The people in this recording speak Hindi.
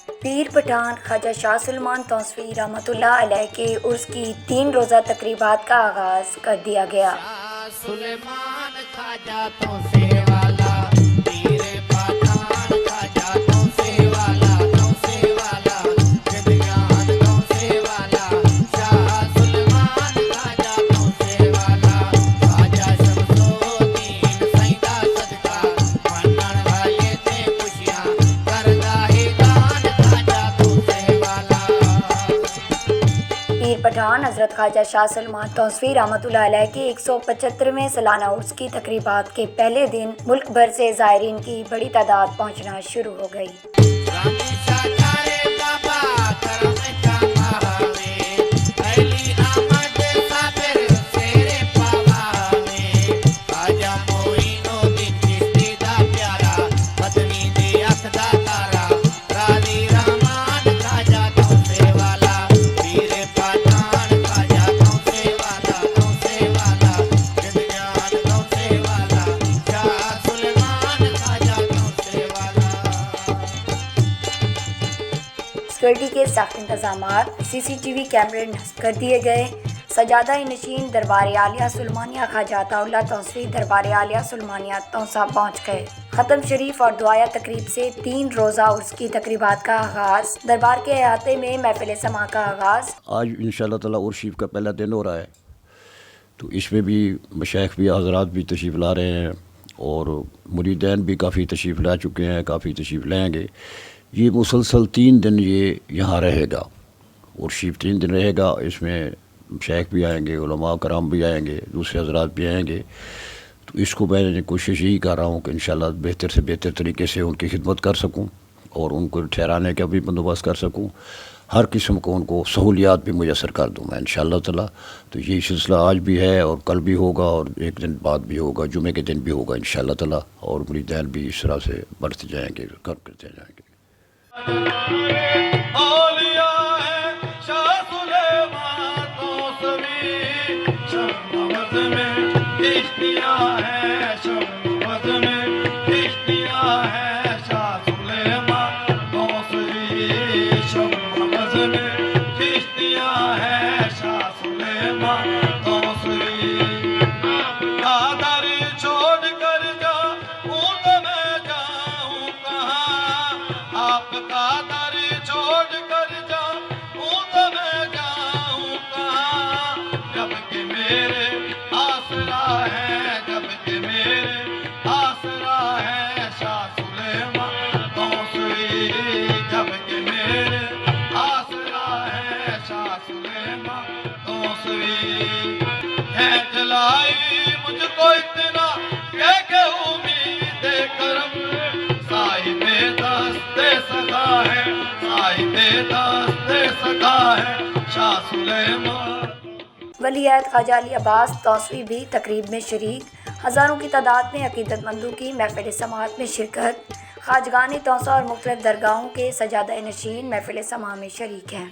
पीर पठान ख्वाजा शाह सुलेमान तौसवी रहमतुल्लाह अलैह के उर्स की 3 रोज़ा तकरीबात का आगाज़ कर दिया गया। सुलेमान ख्वाजा तौसे वाला पीर पठान ख्वाजा तौसे वाला जिंदगान तौसे वाला शाह सुलेमान ख्वाजा तौसे वाला ख्वाजा शमसुद्दीन सैदा सदका मनन वाले ते खुशियां करदा है दान ख्वाजा तौसे वाला। पीर पठान हज़रत ख्वाजा शाह सुलेमान तौसवी रहमतुल्लाह अलैह के 175वें सालाना उर्स की तकरीबात के पहले दिन मुल्क भर से ज़ायरीन की बड़ी तादाद पहुँचना शुरू हो गई। सिक्योरिटी के सख्त इंतजामात, CCTV कैमरे नस्ब कर दिए गए। सजादा नशीन दरबार आलिया सुलेमानिया ख्वाजा अताउल्लाह तौसवी दरबार आलिया सुलेमानिया तौसा पहुँच गए। ख़त्म शरीफ और दुआया तकरीब से 3 रोज़ा उर्स की तकरीबात का आगाज़, दरबार के अहाते में महफिल समा का आगाज़। आज इंशाअल्लाह ताला उर्स शरीफ का पहला दिन हो रहा है, तो इसमें भी मशाइख भी हज़रात भी तशरीफ़ ला रहे हैं और मुरीदैन भी काफ़ी तशरीफ़ ला चुके हैं, काफ़ी तशरीफ़ लाएँगे। ये मुसलसल 3 दिन ये यहाँ रहेगा और शरीफ 3 दिन रहेगा। इसमें शेख भी आएंगे, उलमा कराम भी आएंगे, दूसरे हज़रात भी आएंगे। तो इसको मैं कोशिश यही कर रहा हूँ कि इंशाअल्लाह बेहतर से बेहतर तरीके से उनकी खिदमत कर सकूँ और उनको ठहराने का भी बंदोबस्त कर सकूँ। हर किस्म को उनको सहूलियात भी मुयसर कर दूँ मैं इंशाअल्लाह ताला। तो यही सिलसिला आज भी है और कल भी होगा और एक दिन बाद भी होगा, जुमे के दिन भी होगा इंशाअल्लाह ताला। और मुरीदैन भी इस तरह से बढ़ते जाएंगे, करते जाएंगे। औलिया है शाह सुलेमान तौसवी, शमस में किश्तियां हैं, शमस में किश्तियां हैं शाह सुलेमान तौसवी, शमस में किश्तियां हैं शाह सुलेमान तौसवी। कादर छोड़ कर जाऊं तो मैं जाऊं कहाँ, आपका दर छोड़ कर जाऊं तो मैं जाऊं कहाँ, जबकि मेरे आसरा है, जबकि मेरे आसरा है शाह सुलेमान तौसवी, जबकि मेरे आसरा है शाह सुलेमान तौसवी। है जलाई मुझको इतना के उम्मीद करम, साहिबे दस्ते सदा है, साहिबे दस्ते सदा है शाह सुलेमान। वलीअहद ख्वाजा अली अब्बास तौसवी भी तकरीब में शरीक। हज़ारों की तादाद में अकीदतमंदों की महफिल समाअत में शिरकत। ख्वाजगानी तौसा और मुख्तलिफ दरगाहों के सजादा नशीन महफिल समा में शरीक हैं।